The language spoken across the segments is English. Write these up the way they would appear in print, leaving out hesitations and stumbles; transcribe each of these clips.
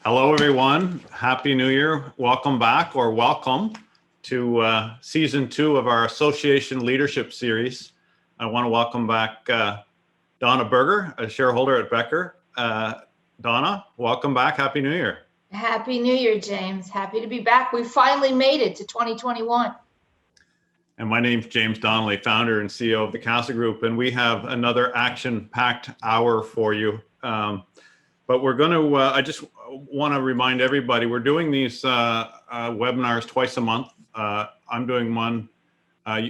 Hello, everyone. Happy New Year. Welcome back, or welcome to season 2 of our Association Leadership Series. I want to welcome back Donna Berger, a shareholder at Becker. Donna, welcome back. Happy New Year. Happy New Year, James. Happy to be back. We finally made it to 2021. And my name's James Donnelly, founder and CEO of the Casa Group, and we have another action-packed hour for you. But we're going to, I just want to remind everybody, we're doing these webinars twice a month. I'm doing one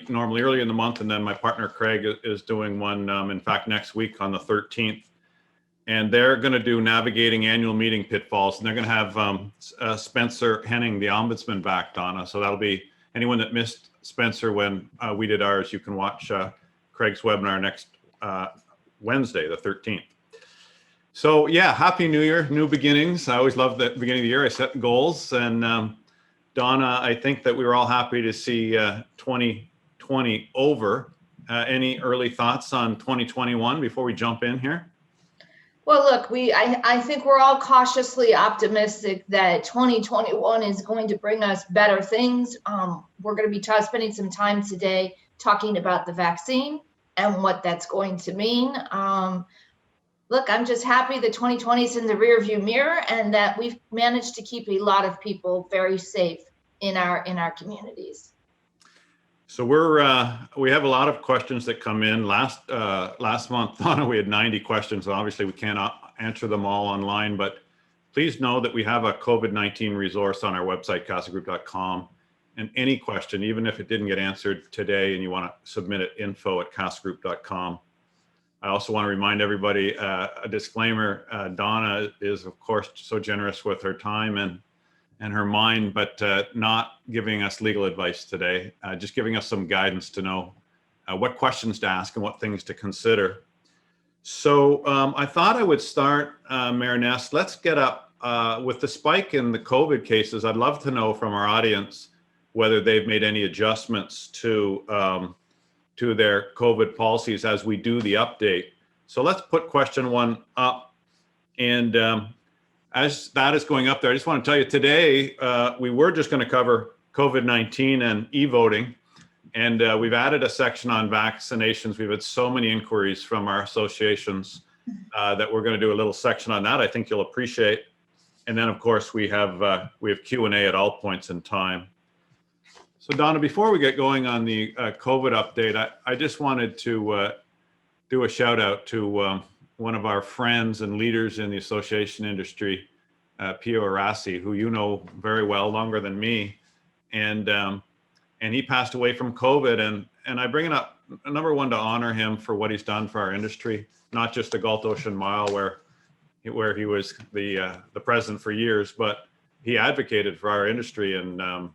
normally early in the month, and then my partner Craig is doing one, in fact, next week on the 13th. And they're going to do navigating annual meeting pitfalls, and they're going to have Spencer Henning, the Ombudsman, back, Donna. So that'll be anyone that missed Spencer when we did ours, you can watch Craig's webinar next Wednesday, the 13th. So yeah, Happy New Year, new beginnings. I always love the beginning of the year. I set goals, and Donna, I think that we were all happy to see 2020 over. Any early thoughts on 2021 before we jump in here? Well, look, I think we're all cautiously optimistic that 2021 is going to bring us better things. We're going to be spending some time today talking about the vaccine and what that's going to mean. Look, I'm just happy that 2020 is in the rearview mirror and that we've managed to keep a lot of people very safe in our communities. So we have a lot of questions that come in. Last month, Donna, we had 90 questions. Obviously, we can't answer them all online, but please know that we have a COVID-19 resource on our website, casagroup.com. And any question, even if it didn't get answered today and you want to submit it, info@casagroup.com. I also want to remind everybody, a disclaimer, Donna is, of course, so generous with her time and her mind, but not giving us legal advice today, just giving us some guidance to know what questions to ask and what things to consider. So I thought I would start, Mariness, let's get up with the spike in the COVID cases. I'd love to know from our audience whether they've made any adjustments to their COVID policies as we do the update. So let's put question 1 up. And as that is going up there, I just want to tell you today, we were just going to cover COVID-19 and e-voting. And we've added a section on vaccinations. We've had so many inquiries from our associations that we're going to do a little section on that. I think you'll appreciate. And then, of course, we have Q&A at all points in time. So Donna, before we get going on the COVID update, I just wanted to do a shout out to one of our friends and leaders in the association industry, Pio Arasi, who you know very well, longer than me. And he passed away from COVID. And I bring it up, number one, to honor him for what he's done for our industry, not just the Gulf Ocean Mile where he was the president for years, but he advocated for our industry and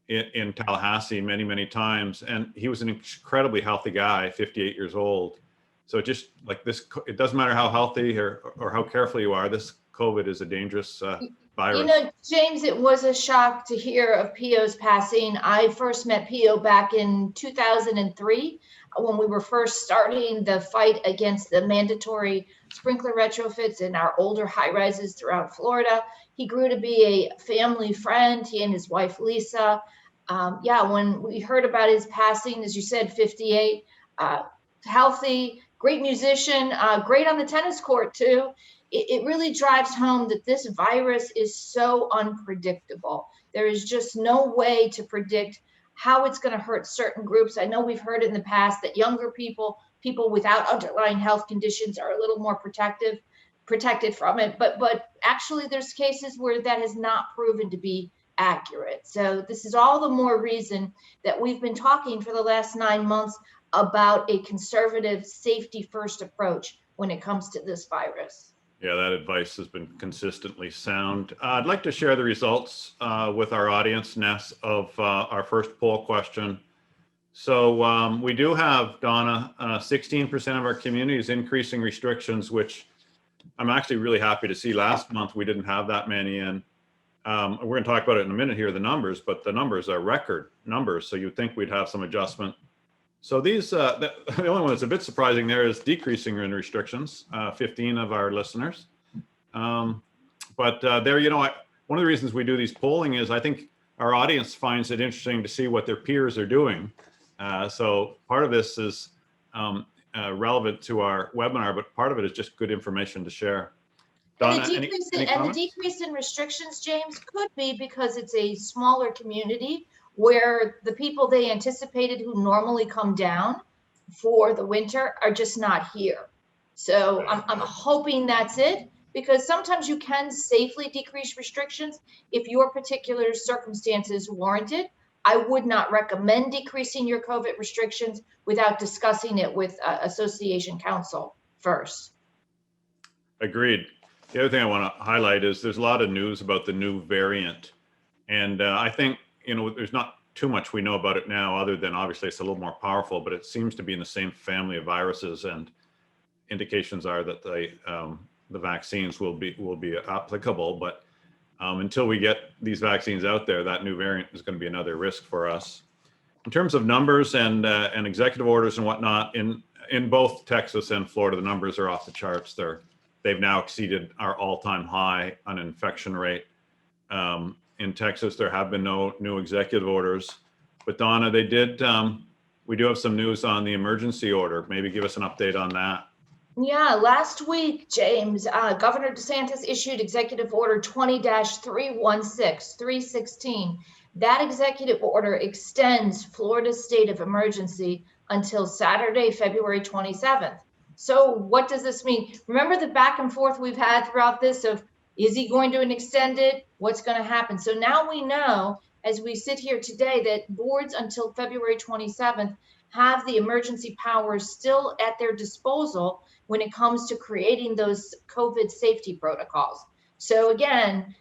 in Tallahassee many times, and he was an incredibly healthy guy, 58 years old. So just like this, it doesn't matter how healthy or how careful you are, this COVID is a dangerous virus. You know, James, it was a shock to hear of Pio's passing. I first met Pio back in 2003 when we were first starting the fight against the mandatory sprinkler retrofits in our older high-rises throughout Florida. He grew to be a family friend, he and his wife, Lisa. When we heard about his passing, as you said, 58, healthy, great musician, great on the tennis court too. It really drives home that this virus is so unpredictable. There is just no way to predict how it's going to hurt certain groups. I know we've heard in the past that younger people without underlying health conditions are a little more protected from it, but actually there's cases where that has not proven to be accurate. So this is all the more reason that we've been talking for the last 9 months about a conservative safety first approach when it comes to this virus. Yeah, that advice has been consistently sound. I'd like to share the results with our audience, Ness, of our first poll question. So we do have, Donna, 16% of our community is increasing restrictions, which I'm actually really happy to see. Last month, we didn't have that many. And we're going to talk about it in a minute here, the numbers, but the numbers are record numbers. So you'd think we'd have some adjustment. So these, the only one that's a bit surprising there is decreasing in restrictions, 15 of our listeners. But there, one of the reasons we do these polling is I think our audience finds it interesting to see what their peers are doing. So part of this is relevant to our webinar, but part of it is just good information to share. Donna, any And the decrease in restrictions, James, could be because it's a smaller community where the people they anticipated who normally come down for the winter are just not here. So I'm hoping that's it, because sometimes you can safely decrease restrictions if your particular circumstances warrant it. I would not recommend decreasing your COVID restrictions without discussing it with association counsel first. Agreed. The other thing I want to highlight is there's a lot of news about the new variant. And I think, there's not too much we know about it now, other than obviously it's a little more powerful, but it seems to be in the same family of viruses, and indications are that the vaccines will be applicable. But until we get these vaccines out there, that new variant is going to be another risk for us. In terms of numbers and executive orders and whatnot, in both Texas and Florida, the numbers are off the charts. They've now exceeded our all-time high on infection rate. In Texas, there have been no new executive orders, but Donna, we do have some news on the emergency order. Maybe give us an update on that. Yeah, last week, James, Governor DeSantis issued Executive Order 20-316. That executive order extends Florida's state of emergency until Saturday, February 27th. So what does this mean? Remember the back and forth we've had throughout this of, is he going to extend it? What's going to happen? So now we know, as we sit here today, that boards until February 27th have the emergency powers still at their disposal when it comes to creating those COVID safety protocols. So again,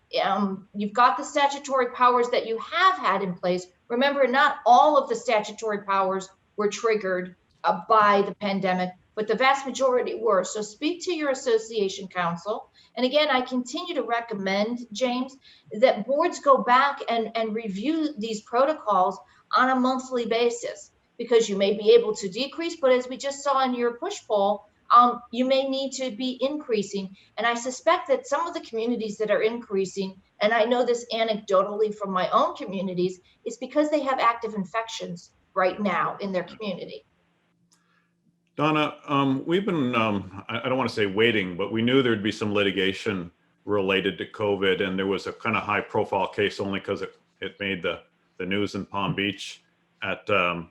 you've got the statutory powers that you have had in place. Remember, not all of the statutory powers were triggered by the pandemic, but the vast majority were. So speak to your association counsel. And again, I continue to recommend, James, that boards go back and review these protocols on a monthly basis, because you may be able to decrease, but as we just saw in your push poll, you may need to be increasing. And I suspect that some of the communities that are increasing, and I know this anecdotally from my own communities, is because they have active infections right now in their community. Donna, we've been, I don't want to say waiting, but we knew there'd be some litigation related to COVID, and there was a kind of high profile case only because it made the news in Palm Beach at the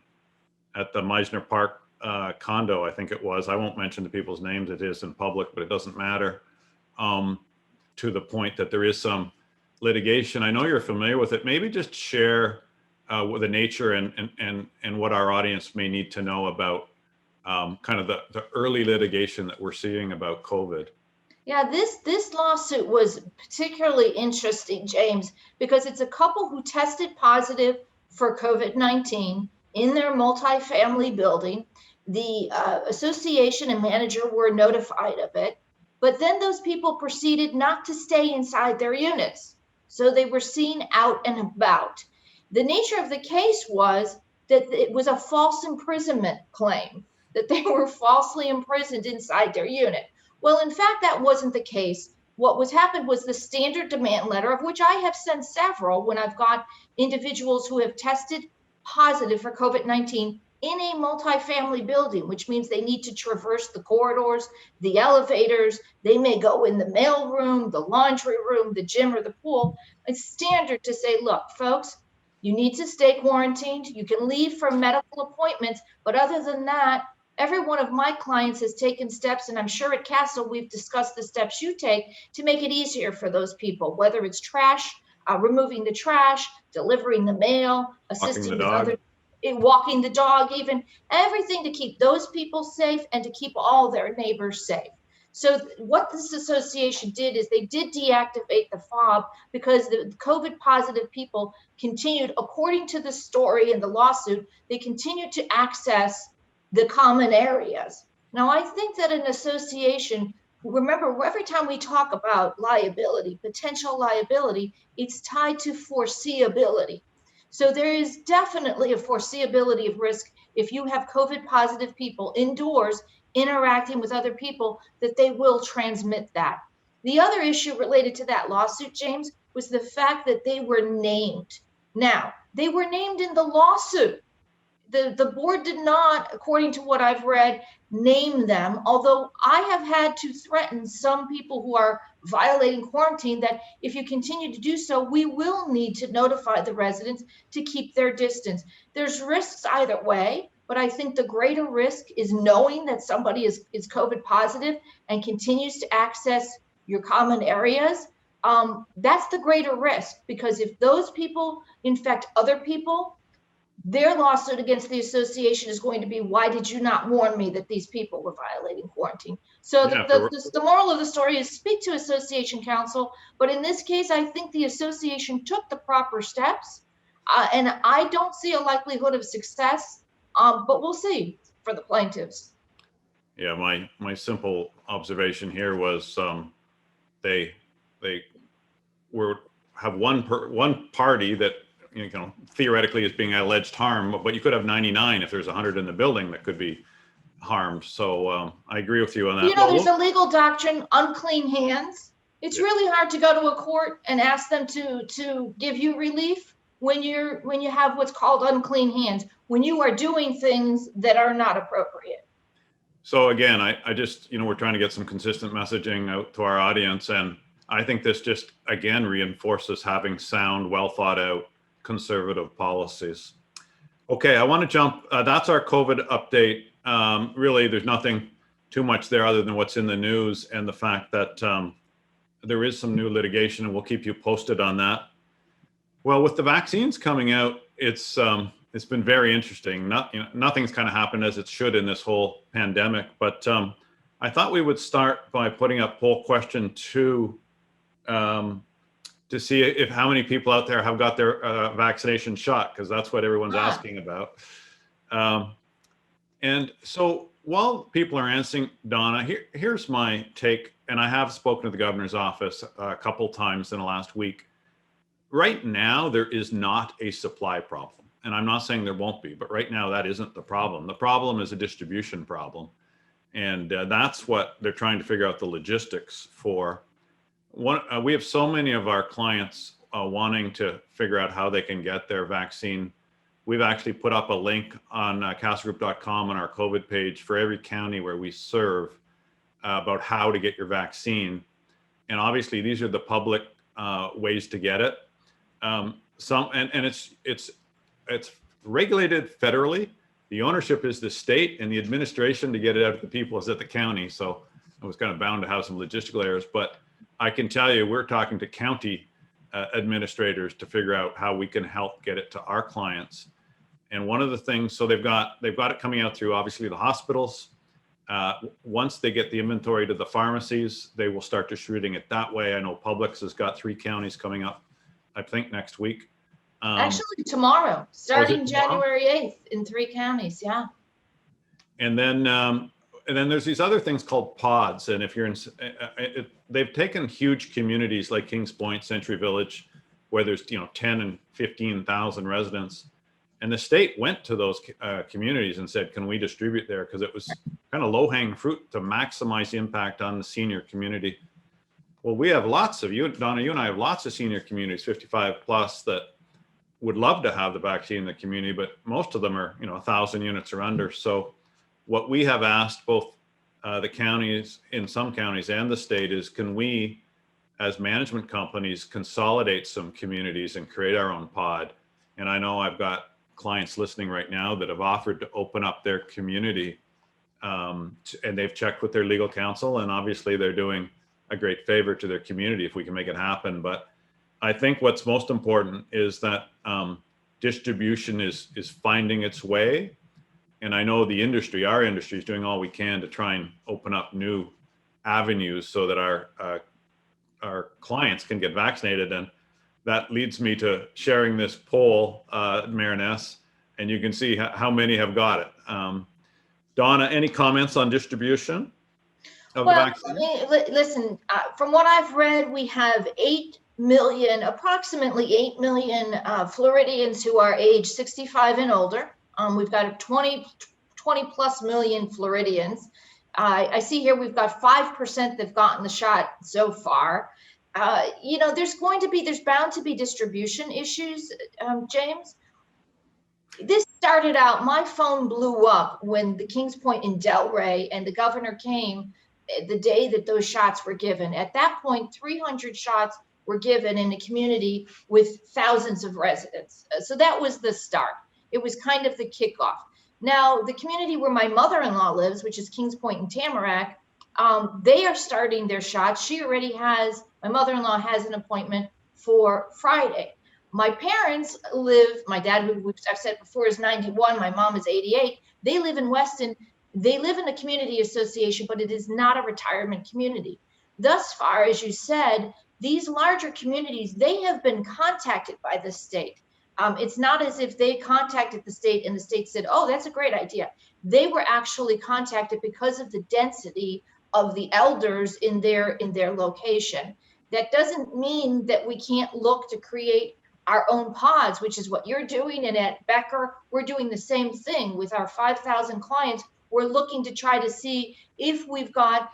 Meisner Park condo, I think it was. I won't mention the people's names, it is in public, but it doesn't matter, to the point that there is some litigation. I know you're familiar with it. Maybe just share the nature and what our audience may need to know about kind of the early litigation that we're seeing about COVID. Yeah, this lawsuit was particularly interesting, James, because it's a couple who tested positive for COVID-19 in their multifamily building. The association and manager were notified of it, but then those people proceeded not to stay inside their units. So they were seen out and about. The nature of the case was that it was a false imprisonment claim, that they were falsely imprisoned inside their unit. Well, in fact, that wasn't the case. What happened was the standard demand letter, of which I have sent several when I've got individuals who have tested positive for COVID-19 in a multifamily building, which means they need to traverse the corridors, the elevators, they may go in the mail room, the laundry room, the gym, or the pool. It's standard to say, look, folks, you need to stay quarantined. You can leave for medical appointments, but other than that, every one of my clients has taken steps, and I'm sure at Castle we've discussed the steps you take to make it easier for those people, whether it's trash, removing the trash, delivering the mail, assisting with other, walking the dog, even everything to keep those people safe and to keep all their neighbors safe. So what this association did is they did deactivate the fob because the COVID positive people continued, according to the story in the lawsuit, they continued to access the common areas. Now, I think that an association, remember, every time we talk about liability, potential liability, it's tied to foreseeability. So there is definitely a foreseeability of risk if you have COVID positive people indoors interacting with other people, that they will transmit that. The other issue related to that lawsuit, James, was the fact that they were named. Now, they were named in the lawsuit. The board did not, according to what I've read, name them, although I have had to threaten some people who are violating quarantine that if you continue to do so, we will need to notify the residents to keep their distance. There's risks either way, but I think the greater risk is knowing that somebody is COVID positive and continues to access your common areas. That's the greater risk, because if those people infect other people, their lawsuit against the association is going to be, why did you not warn me that these people were violating quarantine? So Yeah, the moral of the story is speak to association counsel. But in this case, I think the association took the proper steps, and I don't see a likelihood of success, but we'll see for the plaintiffs. Yeah, my simple observation here was they have one party that theoretically is being alleged harm, but you could have 99 if there's 100 in the building that could be harmed. So I agree with you on that. You know, there's a legal doctrine, unclean hands. It's really hard to go to a court and ask them to give you relief when you have what's called unclean hands, when you are doing things that are not appropriate. So again, I just, we're trying to get some consistent messaging out to our audience, and I think this just again reinforces having sound, well thought out, conservative policies. Okay, I want to jump. That's our COVID update. Really, there's nothing too much there other than what's in the news and the fact that there is some new litigation, and we'll keep you posted on that. Well, with the vaccines coming out, it's been very interesting. Nothing's kind of happened as it should in this whole pandemic, but I thought we would start by putting up poll question 2 to see if how many people out there have got their vaccination shot, because that's what everyone's asking about. And so while people are answering, Donna, here's my take, and I have spoken to the governor's office a couple times in the last week. Right now, there is not a supply problem. And I'm not saying there won't be, but right now that isn't the problem. The problem is a distribution problem. And that's what they're trying to figure out the logistics for. We have so many of our clients wanting to figure out how they can get their vaccine. We've actually put up a link on castlegroup.com on our COVID page for every county where we serve about how to get your vaccine. And obviously these are the public ways to get it. It's regulated federally. The ownership is the state, and the administration to get it out to the people is at the county. So I was kind of bound to have some logistical errors, but I can tell you, we're talking to county administrators to figure out how we can help get it to our clients. And one of the things, so they've got it coming out through obviously the hospitals. Once they get the inventory to the pharmacies, they will start distributing it that way. I know Publix has got 3 counties coming up, I think next week. Actually tomorrow, starting January 8th in 3 counties, yeah. And then there's these other things called pods. And if you're in, they've taken huge communities like Kings Point, Century Village, where there's 10 and 15,000 residents. And the state went to those communities and said, can we distribute there? Because it was kind of low-hanging fruit to maximize the impact on the senior community. Well, we have lots of, Donna, you and I have lots of senior communities, 55 plus, that would love to have the vaccine in the community, but most of them are 1,000 units or under. So what we have asked both the counties, in some counties, and the state is, can we, as management companies, consolidate some communities and create our own pod? And I know I've got clients listening right now that have offered to open up their community, and they've checked with their legal counsel, and obviously they're doing a great favor to their community if we can make it happen. But I think what's most important is that distribution is finding its way. And I know the industry, our industry, is doing all we can to try and open up new avenues so that our clients can get vaccinated. And that leads me to sharing this poll, Mariness, and you can see how many have got it. Donna, any comments on distribution of the vaccine? Listen, from what I've read, we have approximately 8 million Floridians who are age 65 and older. We've got 20 plus million Floridians. I see here we've got 5% that've gotten the shot so far. There's bound to be distribution issues, James. This started out, my phone blew up when the Kings Point in Delray and the governor came the day that those shots were given. At that point, 300 shots were given in a community with thousands of residents. So that was the start. It was kind of the kickoff. Now, the community where my mother-in-law lives, which is Kings Point and Tamarack, they are starting their shots. My mother-in-law has an appointment for Friday. My parents my dad, who I've said before, is 91. My mom is 88. They live in Weston. They live in a community association, but it is not a retirement community. Thus far, as you said, these larger communities, they have been contacted by the state. It's not as if they contacted the state and the state said, oh, that's a great idea. They were actually contacted because of the density of the elders in their location. That doesn't mean that we can't look to create our own pods, which is what you're doing. And at Becker, we're doing the same thing with our 5,000 clients. We're looking to try to see if we've got,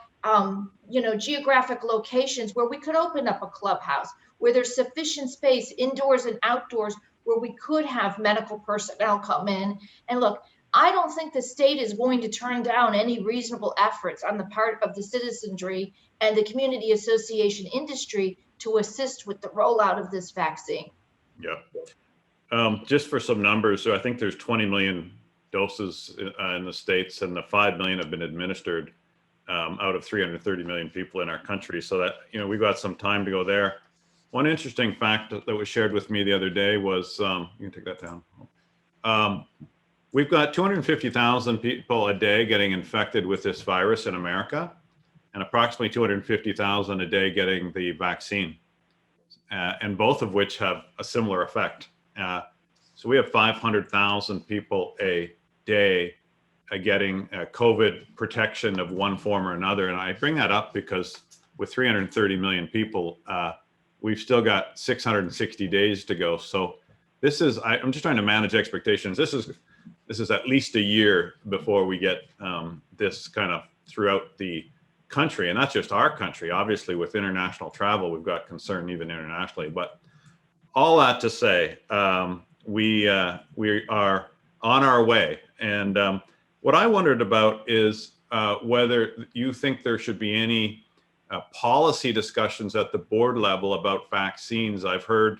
geographic locations where we could open up a clubhouse, where there's sufficient space indoors and outdoors, where we could have medical personnel come in. And look, I don't think the state is going to turn down any reasonable efforts on the part of the citizenry and the community association industry to assist with the rollout of this vaccine. Yeah. Just for some numbers, so I think there's 20 million doses in the States, and the 5 million have been administered out of 330 million people in our country. So that, we've got some time to go there. One interesting fact that was shared with me the other day was, you can take that down. We've got 250,000 people a day getting infected with this virus in America, and approximately 250,000 a day getting the vaccine. And both of which have a similar effect. So we have 500,000 people a day getting COVID protection of one form or another. And I bring that up because with 330 million people, we've still got 660 days to go. So I'm just trying to manage expectations. This is at least a year before we get this kind of throughout the country, and not just our country. Obviously, with international travel, we've got concern even internationally. But all that to say, we are on our way. And what I wondered about is whether you think there should be any policy discussions at the board level about vaccines. I've heard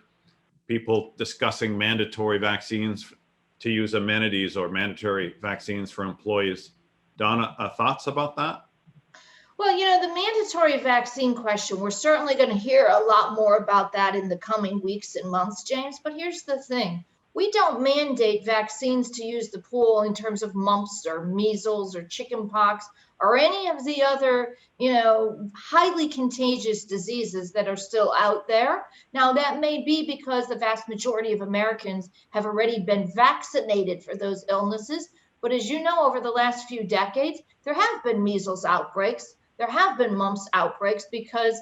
people discussing mandatory vaccines to use amenities or mandatory vaccines for employees. Donna, thoughts about that? Well, the mandatory vaccine question, we're certainly going to hear a lot more about that in the coming weeks and months, James. But here's the thing. We don't mandate vaccines to use the pool in terms of mumps or measles or chickenpox or any of the other, highly contagious diseases that are still out there. Now, that may be because the vast majority of Americans have already been vaccinated for those illnesses. But as you know, over the last few decades, there have been measles outbreaks. There have been mumps outbreaks because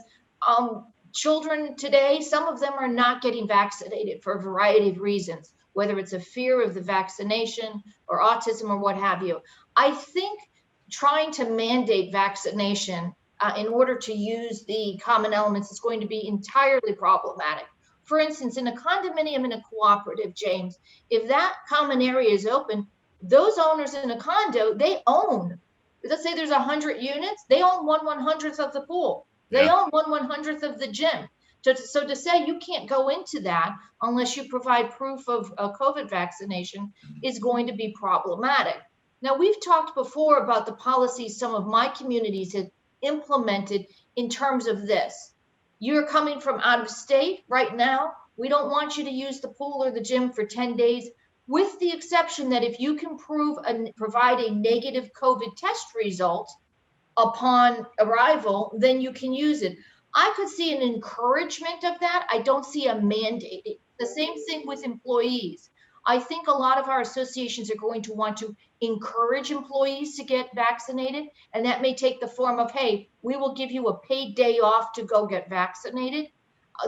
children today, some of them are not getting vaccinated for a variety of reasons, whether it's a fear of the vaccination or autism or what have you. I think trying to mandate vaccination in order to use the common elements is going to be entirely problematic. For instance, in a condominium in a cooperative, James, if that common area is open, those owners in a condo, they own, let's say there's 100 units, they own 1/100th of the pool. They own 1/100th of the gym. So to say you can't go into that unless you provide proof of a COVID vaccination is going to be problematic. Now, we've talked before about the policies some of my communities have implemented in terms of this. You're coming from out of state right now. We don't want you to use the pool or the gym for 10 days, with the exception that if you can provide a negative COVID test result upon arrival, then you can use it. I could see an encouragement of that. I don't see a mandate. The same thing with employees. I think a lot of our associations are going to want to encourage employees to get vaccinated. And that may take the form of, hey, we will give you a paid day off to go get vaccinated.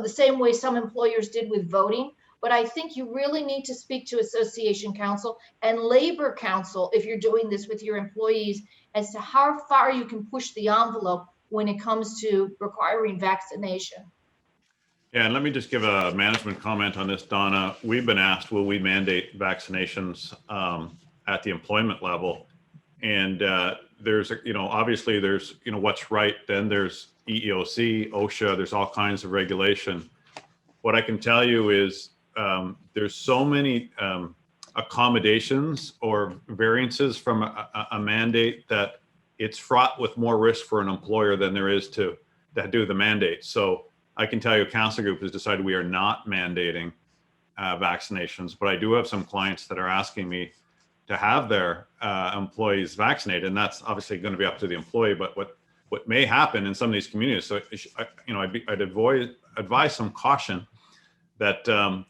The same way some employers did with voting. But I think you really need to speak to association counsel and labor counsel if you're doing this with your employees as to how far you can push the envelope when it comes to requiring vaccination. Yeah, and let me just give a management comment on this, Donna. We've been asked, will we mandate vaccinations at the employment level? And there's, obviously there's, what's right, then there's EEOC, OSHA, there's all kinds of regulation. What I can tell you is there's so many accommodations or variances from a mandate that it's fraught with more risk for an employer than there is to do the mandate. So I can tell you, a council group has decided we are not mandating vaccinations, but I do have some clients that are asking me to have their employees vaccinated, and that's obviously going to be up to the employee. But what may happen in some of these communities, so I'd advise some caution that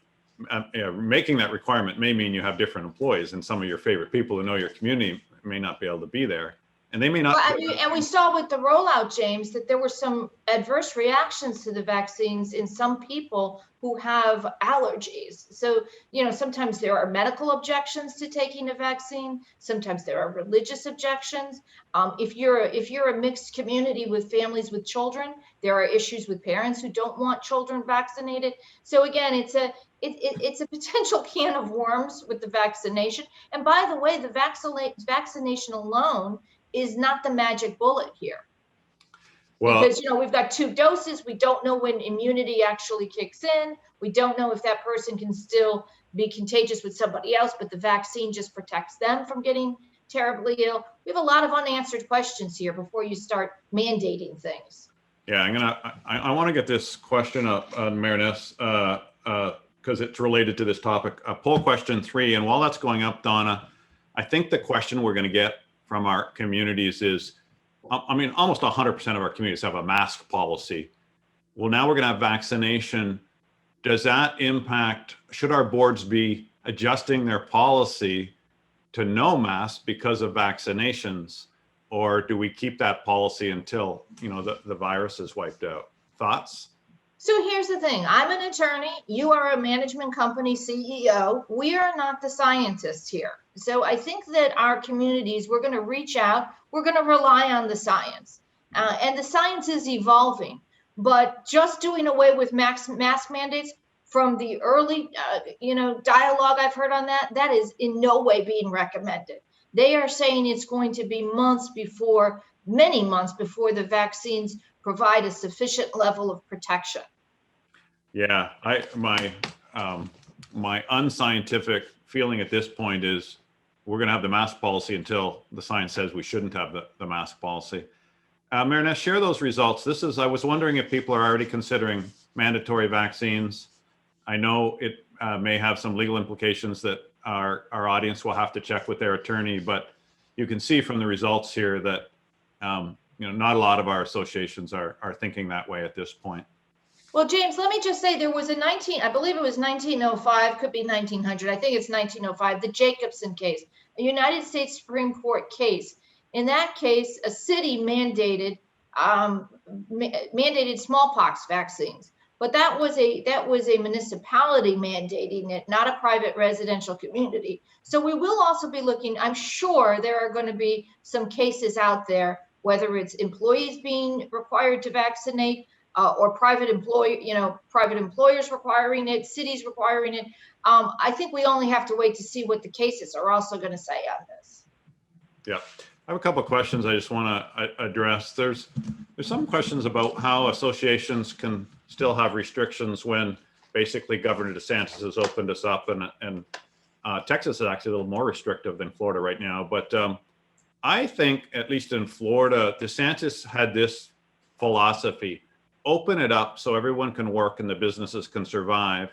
making that requirement may mean you have different employees, and some of your favorite people who know your community may not be able to be there. And they may not. Well, and we saw with the rollout, James, that there were some adverse reactions to the vaccines in some people who have allergies. So, sometimes there are medical objections to taking a vaccine. Sometimes there are religious objections. If you're a mixed community with families with children, there are issues with parents who don't want children vaccinated. So again, it's a potential can of worms with the vaccination. And by the way, the vaccination alone is not the magic bullet here. Well, because we've got 2 doses. We don't know when immunity actually kicks in. We don't know if that person can still be contagious with somebody else, but the vaccine just protects them from getting terribly ill. We have a lot of unanswered questions here before you start mandating things. Yeah, I want to get this question up, Mariness, because it's related to this topic. Poll question 3, and while that's going up, Donna, I think the question we're going to get from our communities is, almost 100% of our communities have a mask policy. Well, now we're going to have vaccination. Does that impact, should our boards be adjusting their policy to no masks because of vaccinations? Or do we keep that policy until, the virus is wiped out? Thoughts? So here's the thing. I'm an attorney. You are a management company CEO. We are not the scientists here. So I think that our communities, we're going to reach out. We're going to rely on the science. And the science is evolving. But just doing away with mask mandates, from the early, dialogue I've heard on that is in no way being recommended. They are saying it's going to be many months before the vaccines provide a sufficient level of protection. Yeah, my unscientific feeling at this point is we're going to have the mask policy until the science says we shouldn't have the mask policy. Marinette, share those results. I was wondering if people are already considering mandatory vaccines. I know it may have some legal implications that our audience will have to check with their attorney, but you can see from the results here that not a lot of our associations are thinking that way at this point. Well, James, let me just say there was I believe it was 1905, could be 1900. I think it's 1905, the Jacobson case, a United States Supreme Court case. In that case, a city mandated smallpox vaccines, but that was a municipality mandating it, not a private residential community. So we will also be looking, I'm sure there are going to be some cases out there, whether it's employees being required to vaccinate, or private employers requiring it, cities requiring it. I think we only have to wait to see what the cases are also going to say on this. Yeah, I have a couple of questions I just want to address. There's some questions about how associations can still have restrictions when basically Governor DeSantis has opened us up, and Texas is actually a little more restrictive than Florida right now. But I think, at least in Florida, DeSantis had this philosophy: open it up so everyone can work and the businesses can survive,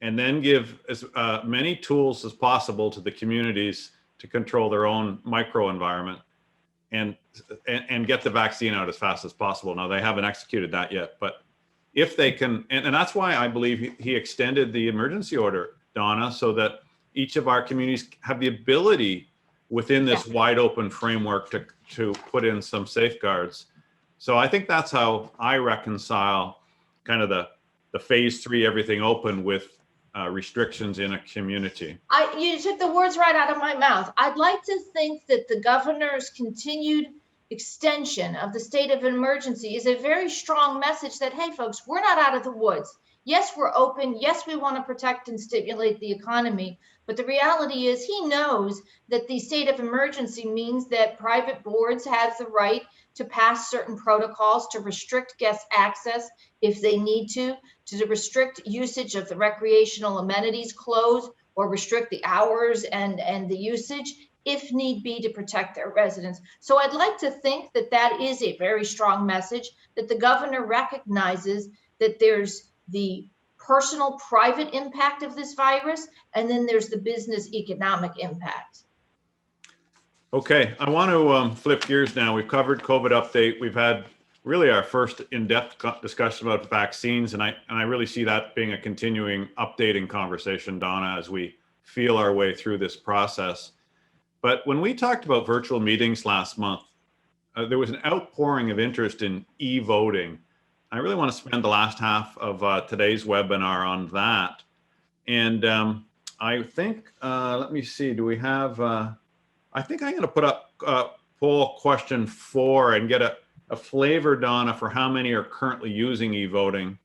and then give as many tools as possible to the communities to control their own microenvironment and get the vaccine out as fast as possible. Now, they haven't executed that yet, but if they can, and that's why I believe he extended the emergency order, Donna, so that each of our communities have the ability within this wide open framework to put in some safeguards. So I think that's how I reconcile kind of the phase 3, everything open, with restrictions in a community. You took the words right out of my mouth. I'd like to think that the governor's continued extension of the state of emergency is a very strong message that, hey, folks, we're not out of the woods. Yes, we're open. Yes, we want to protect and stimulate the economy. But the reality is he knows that the state of emergency means that private boards have the right to pass certain protocols to restrict guest access if they need to restrict usage of the recreational amenities, close or restrict the hours and the usage if need be to protect their residents. So I'd like to think that that is a very strong message, that the governor recognizes that there's the personal private impact of this virus, and then there's the business economic impact. Okay, I want to flip gears now. We've covered COVID update. We've had really our first in-depth discussion about vaccines, and I really see that being a continuing updating conversation, Donna, as we feel our way through this process. But when we talked about virtual meetings last month, there was an outpouring of interest in e-voting. I really want to spend the last half of today's webinar on that. And I think, let me see, do we have, I think I'm going to put up poll question 4 and get a flavor, Donna, for how many are currently using e-voting.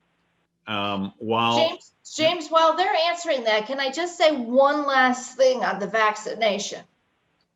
James, while they're answering that, can I just say one last thing on the vaccination?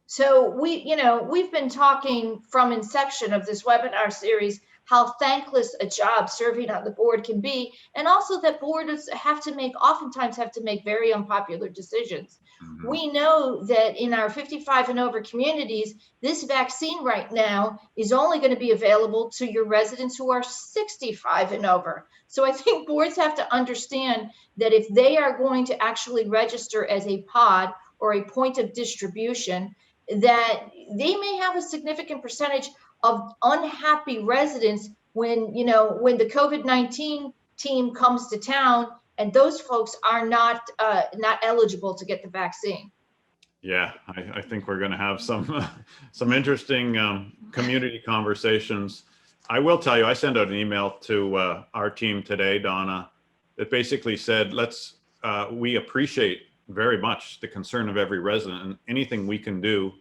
So we've been talking from inception of this webinar series how thankless a job serving on the board can be, and also that boards oftentimes have to make very unpopular decisions. Mm-hmm. We know that in our 55 and over communities, this vaccine right now is only going to be available to your residents who are 65 and over. So I think boards have to understand that if they are going to actually register as a pod or a point of distribution, that they may have a significant percentage of unhappy residents when the COVID-19 team comes to town, and those folks are not eligible to get the vaccine. Yeah, I think we're going to have some interesting community conversations. I will tell you, I sent out an email to our team today, Donna, that basically said, we appreciate very much the concern of every resident, and anything we can do,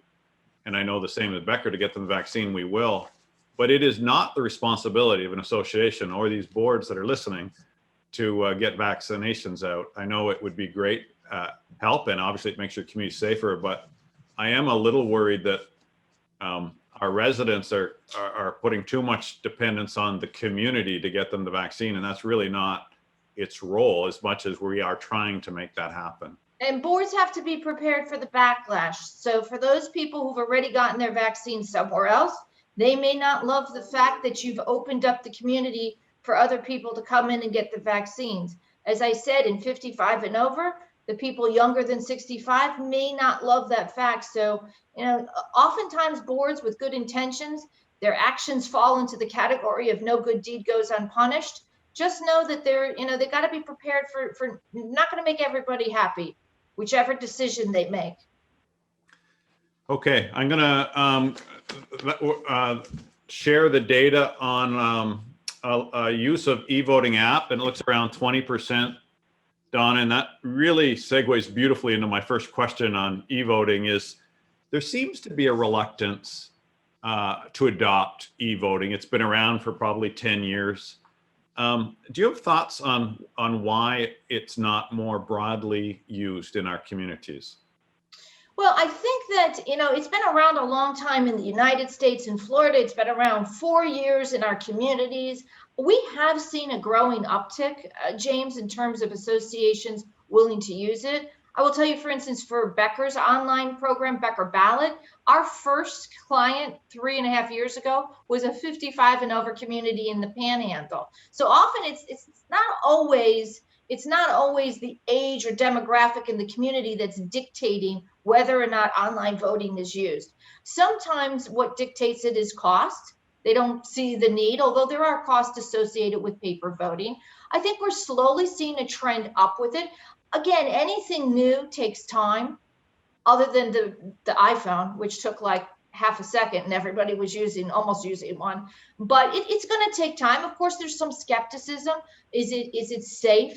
and I know the same as Becker, to get them the vaccine, we will. But it is not the responsibility of an association or these boards that are listening to get vaccinations out. I know it would be great help, and obviously it makes your community safer, but I am a little worried that our residents are putting too much dependence on the community to get them the vaccine, and that's really not its role as much as we are trying to make that happen. And boards have to be prepared for the backlash. So for those people who've already gotten their vaccine somewhere else, they may not love the fact that you've opened up the community for other people to come in and get the vaccines. As I said, in 55 and over, the people younger than 65 may not love that fact. So, oftentimes boards with good intentions, their actions fall into the category of no good deed goes unpunished. Just know that they got to be prepared for not going to make everybody happy, whichever decision they make. Okay, I'm going to share the data on use of e-voting app, and it looks around 20%, Donna, and that really segues beautifully into my first question on e-voting. Is there seems to be a reluctance to adopt e-voting. It's been around for probably 10 years. Do you have thoughts on why it's not more broadly used in our communities? Well, I think that, it's been around a long time in the United States. In Florida, it's been around 4 years in our communities. We have seen a growing uptick, James, in terms of associations willing to use it. I will tell you, for instance, for Becker's online program, Becker Ballot, our first client 3.5 years ago was a 55 and over community in the Panhandle. So often it's not always the age or demographic in the community that's dictating whether or not online voting is used. Sometimes what dictates it is cost. They don't see the need, although there are costs associated with paper voting. I think we're slowly seeing a trend up with it. Again, anything new takes time, other than the iPhone, which took like half a second and everybody was almost using one. But it's going to take time. Of course, there's some skepticism. Is it safe?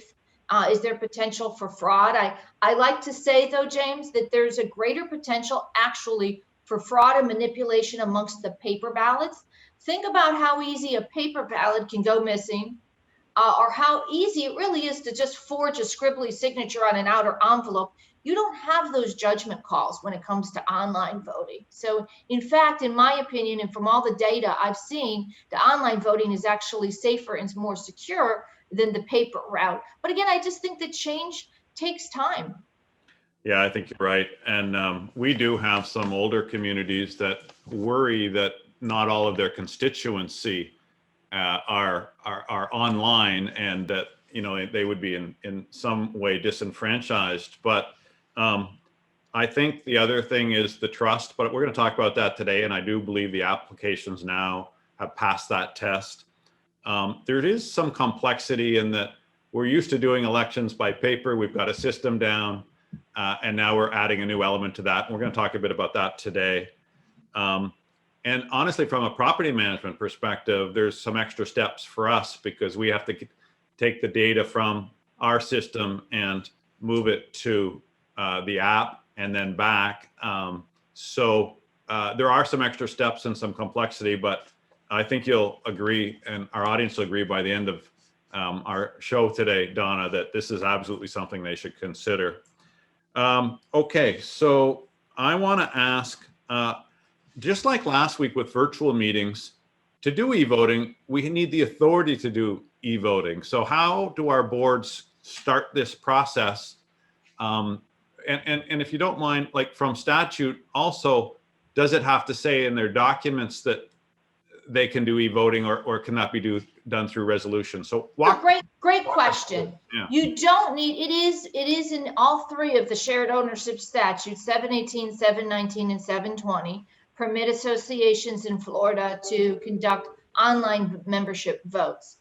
Is there potential for fraud? I like to say, though, James, that there's a greater potential actually for fraud and manipulation amongst the paper ballots. Think about how easy a paper ballot can go missing, or how easy it really is to just forge a scribbly signature on an outer envelope. You don't have those judgment calls when it comes to online voting. So in fact, in my opinion, and from all the data I've seen, the online voting is actually safer and more secure than the paper route. But again, I just think that change takes time. Yeah, I think you're right. And we do have some older communities that worry that not all of their constituency are online, and that, you know, they would be in some way disenfranchised. But I think the other thing is the trust, but we're going to talk about that today. And I do believe the applications now have passed that test. There is some complexity in that we're used to doing elections by paper. We've got a system down, and now we're adding a new element to that. And we're going to talk a bit about that today. And honestly, from a property management perspective, there's some extra steps for us because we have to take the data from our system and move it to the app and then back. So there are some extra steps and some complexity, but I think you'll agree, and our audience will agree by the end of our show today, Donna, that this is absolutely something they should consider. Okay, so I want to ask, just like last week with virtual meetings, to do e-voting, we need the authority to do e-voting. So how do our boards start this process? And if you don't mind, like from statute, also, does it have to say in their documents that they can do e-voting, or can that be done through resolution? So great question. Yeah. You don't need, it is in all three of the shared ownership statutes, 718, 719, and 720, permit associations in Florida to conduct online membership votes.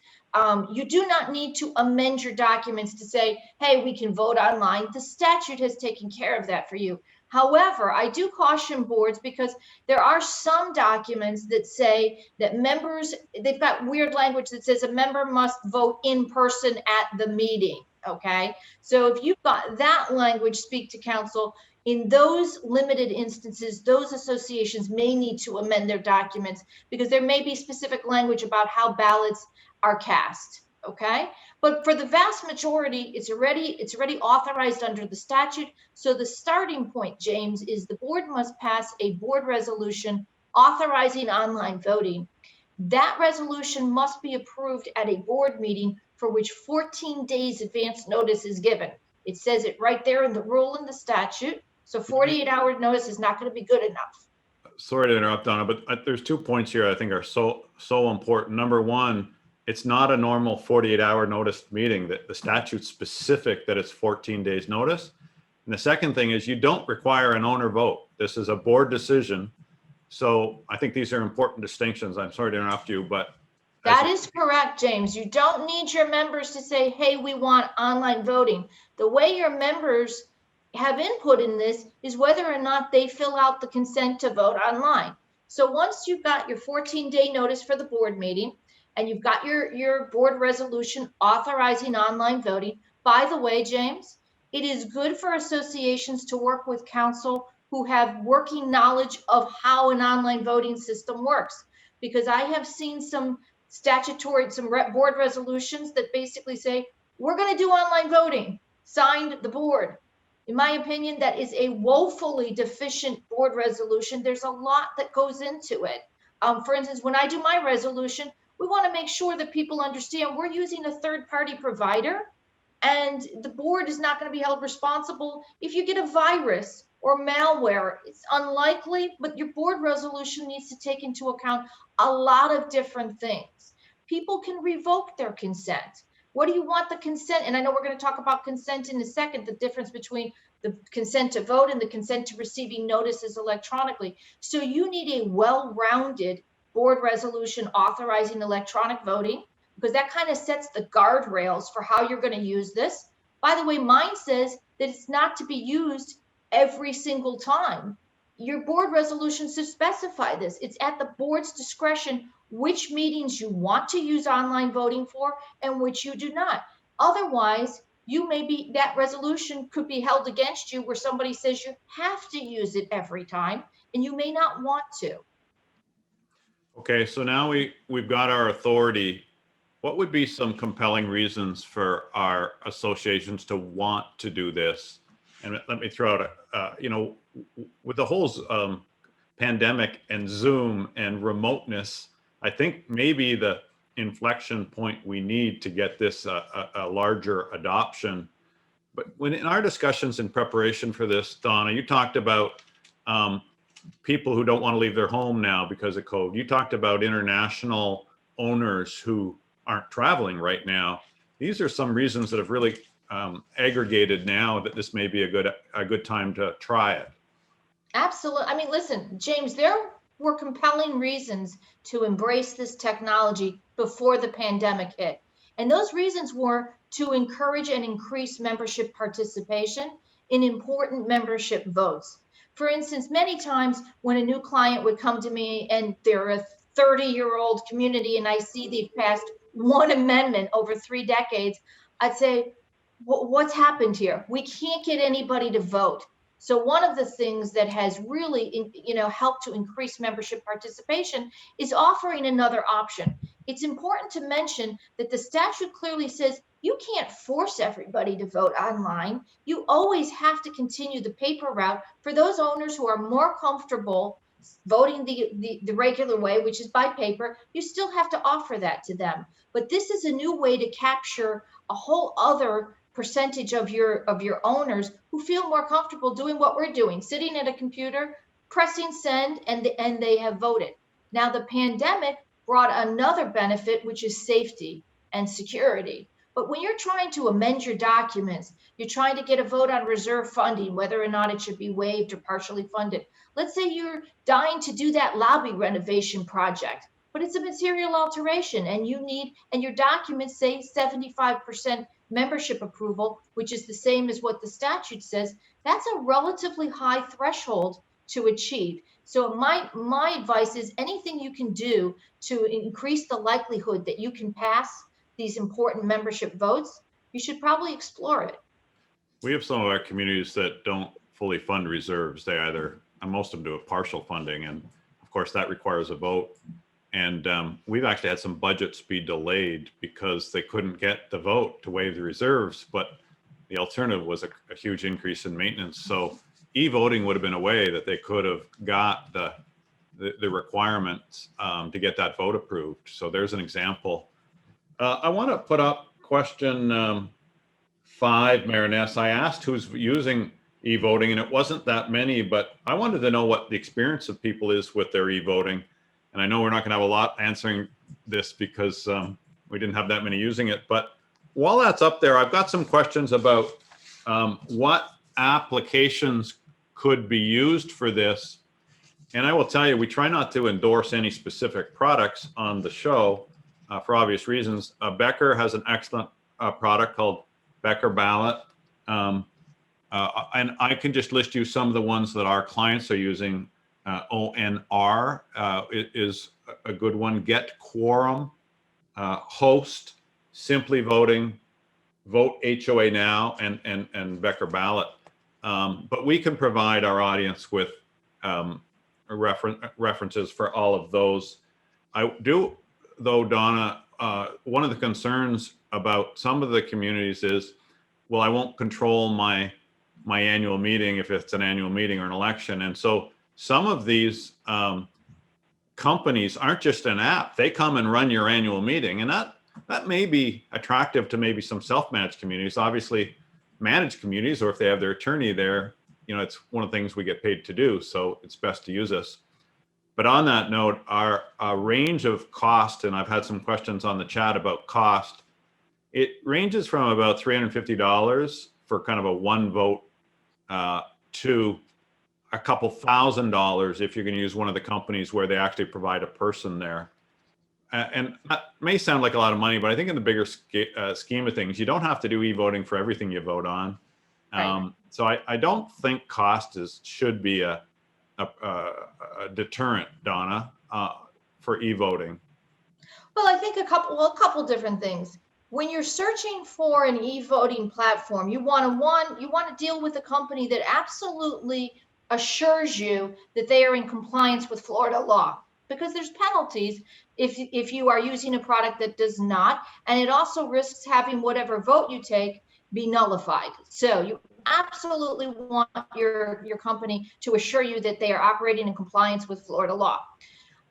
You do not need to amend your documents to say, hey, we can vote online. The statute has taken care of that for you. However, I do caution boards because there are some documents that say that members, they've got weird language that says a member must vote in person at the meeting, okay? So if you've got that language, speak to counsel. In those limited instances, those associations may need to amend their documents because there may be specific language about how ballots are cast, okay? But for the vast majority, it's already authorized under the statute. So the starting point, James, is the board must pass a board resolution authorizing online voting. That resolution must be approved at a board meeting for which 14 days advance notice is given. It says it right there in the rule in the statute. So 48-hour notice is not going to be good enough. Sorry to interrupt, Donna, but there's 2 points here I think are so important. Number one, it's not a normal 48-hour notice meeting. That the statute's specific that it's 14 days notice. And the second thing is you don't require an owner vote. This is a board decision. So I think these are important distinctions. I'm sorry to interrupt you, but. That is correct, James. You don't need your members to say, hey, we want online voting. The way your members have input in this is whether or not they fill out the consent to vote online. So once you've got your 14-day notice for the board meeting, and you've got your board resolution authorizing online voting. By the way, James, it is good for associations to work with counsel who have working knowledge of how an online voting system works, because I have seen some board resolutions that basically say, we're going to do online voting, signed the board. In my opinion, that is a woefully deficient board resolution. There's a lot that goes into it. For instance, when I do my resolution, we want to make sure that people understand we're using a third-party provider, and the board is not going to be held responsible if you get a virus or malware. It's unlikely, but your board resolution needs to take into account a lot of different things. People can revoke their consent. What do you want the consent? And I know we're going to talk about consent in a second, the difference between the consent to vote and the consent to receiving notices electronically. So you need a well-rounded board resolution authorizing electronic voting, because that kind of sets the guardrails for how you're going to use this. By the way, mine says that it's not to be used every single time. Your board resolution should specify this. It's at the board's discretion which meetings you want to use online voting for and which you do not. Otherwise, that resolution could be held against you where somebody says you have to use it every time and you may not want to. Okay, so now we've got our authority. What would be some compelling reasons for our associations to want to do this? And let me throw out, with the whole pandemic and Zoom and remoteness, I think maybe the inflection point we need to get this a larger adoption. But when in our discussions in preparation for this, Donna, you talked about people who don't want to leave their home now because of COVID. You talked about international owners who aren't traveling right now. These are some reasons that have really aggregated now that this may be a good time to try it. Absolutely. I mean, listen, James, there were compelling reasons to embrace this technology before the pandemic hit. And those reasons were to encourage and increase membership participation in important membership votes. For instance, many times when a new client would come to me and they're a 30-year-old community and I see they've passed one amendment over 3 decades, I'd say, what's happened here? We can't get anybody to vote. So one of the things that has really, helped to increase membership participation is offering another option. It's important to mention that the statute clearly says you can't force everybody to vote online. You always have to continue the paper route for those owners who are more comfortable voting the regular way, which is by paper. You still have to offer that to them. But this is a new way to capture a whole other percentage of your owners who feel more comfortable doing what we're doing, sitting at a computer, pressing send, and they have voted. Now the pandemic brought another benefit, which is safety and security. But when you're trying to amend your documents, you're trying to get a vote on reserve funding, whether or not it should be waived or partially funded. Let's say you're dying to do that lobby renovation project, but it's a material alteration and your documents say 75% membership approval, which is the same as what the statute says. That's a relatively high threshold to achieve. So my advice is anything you can do to increase the likelihood that you can pass these important membership votes, you should probably explore it. We have some of our communities that don't fully fund reserves. They either, and most of them do a partial funding, and of course that requires a vote. And we've actually had some budgets be delayed because they couldn't get the vote to waive the reserves, but the alternative was a huge increase in maintenance. So e-voting would have been a way that they could have got the requirements to get that vote approved. So there's an example. I want to put up question 5, Mariness. I asked who's using e-voting, and it wasn't that many, but I wanted to know what the experience of people is with their e-voting. And I know we're not going to have a lot answering this because we didn't have that many using it. But while that's up there, I've got some questions about what applications could be used for this. And I will tell you, we try not to endorse any specific products on the show for obvious reasons. Becker has an excellent product called Becker Ballot. And I can just list you some of the ones that our clients are using. ONR is a good one. Get Quorum, Host, Simply Voting, Vote HOA Now, and Becker Ballot. But we can provide our audience with references for all of those. I do, though, Donna, one of the concerns about some of the communities is, well, I won't control my annual meeting if it's an annual meeting or an election. And so some of these companies aren't just an app. They come and run your annual meeting. And that may be attractive to maybe some self-managed communities. Obviously, managed communities, or if they have their attorney there, it's one of the things we get paid to do. So it's best to use us. But on that note, our range of cost, and I've had some questions on the chat about cost, it ranges from about $350 for kind of a one vote to a couple $1,000 if you're going to use one of the companies where they actually provide a person there. And that may sound like a lot of money, but I think in the bigger scheme of things, you don't have to do e-voting for everything you vote on. Right. So I don't think cost should be a deterrent, Donna, for e-voting. Well, I think a couple different things. When you're searching for an e-voting platform, you want to deal with a company that absolutely assures you that they are in compliance with Florida law, because there's penalties if you are using a product that does not, and it also risks having whatever vote you take be nullified. So you absolutely want your company to assure you that they are operating in compliance with Florida law.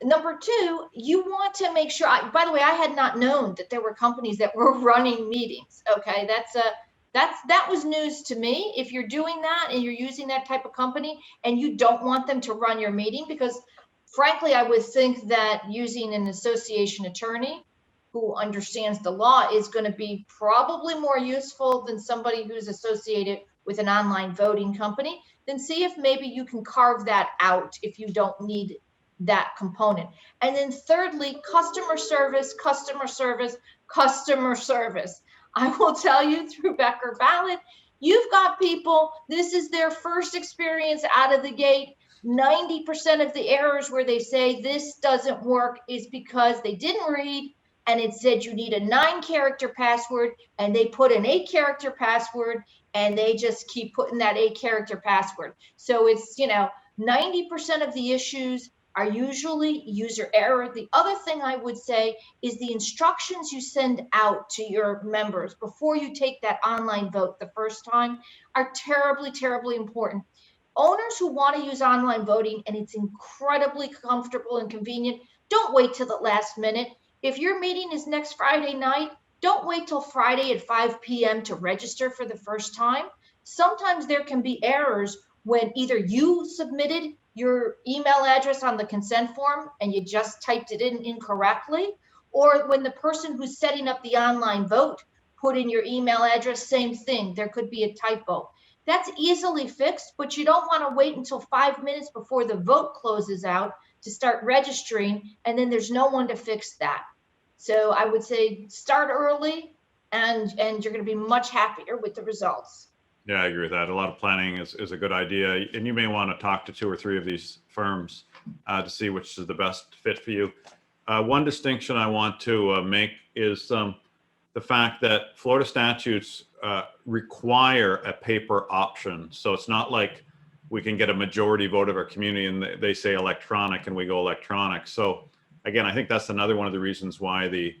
Number two, you want to make sure, by the way, I had not known that there were companies that were running meetings. Okay, that was news to me. If you're doing that and you're using that type of company and you don't want them to run your meeting, because frankly, I would think that using an association attorney who understands the law is going to be probably more useful than somebody who's associated with an online voting company. Then see if maybe you can carve that out if you don't need that component. And then thirdly, customer service, customer service, customer service. I will tell you through Becker Ballot, you've got people, this is their first experience out of the gate. 90% of the errors where they say this doesn't work is because they didn't read and it said you need a 9-character password and they put an 8-character password and they just keep putting that 8-character password. So it's, 90% of the issues are usually user error. The other thing I would say is the instructions you send out to your members before you take that online vote the first time are terribly, terribly important. Owners who want to use online voting and it's incredibly comfortable and convenient, don't wait till the last minute. If your meeting is next Friday night, don't wait till Friday at 5 p.m. to register for the first time. Sometimes there can be errors when either you submitted your email address on the consent form and you just typed it in incorrectly, or when the person who's setting up the online vote put in your email address, same thing, there could be a typo. That's easily fixed, but you don't want to wait until 5 minutes before the vote closes out to start registering, and then there's no one to fix that. So I would say start early and you're going to be much happier with the results. Yeah, I agree with that. A lot of planning is a good idea. And you may want to talk to 2 or 3 of these firms to see which is the best fit for you. One distinction I want to make is the fact that Florida statutes require a paper option. So it's not like we can get a majority vote of our community and they say electronic and we go electronic. So again, I think that's another one of the reasons why the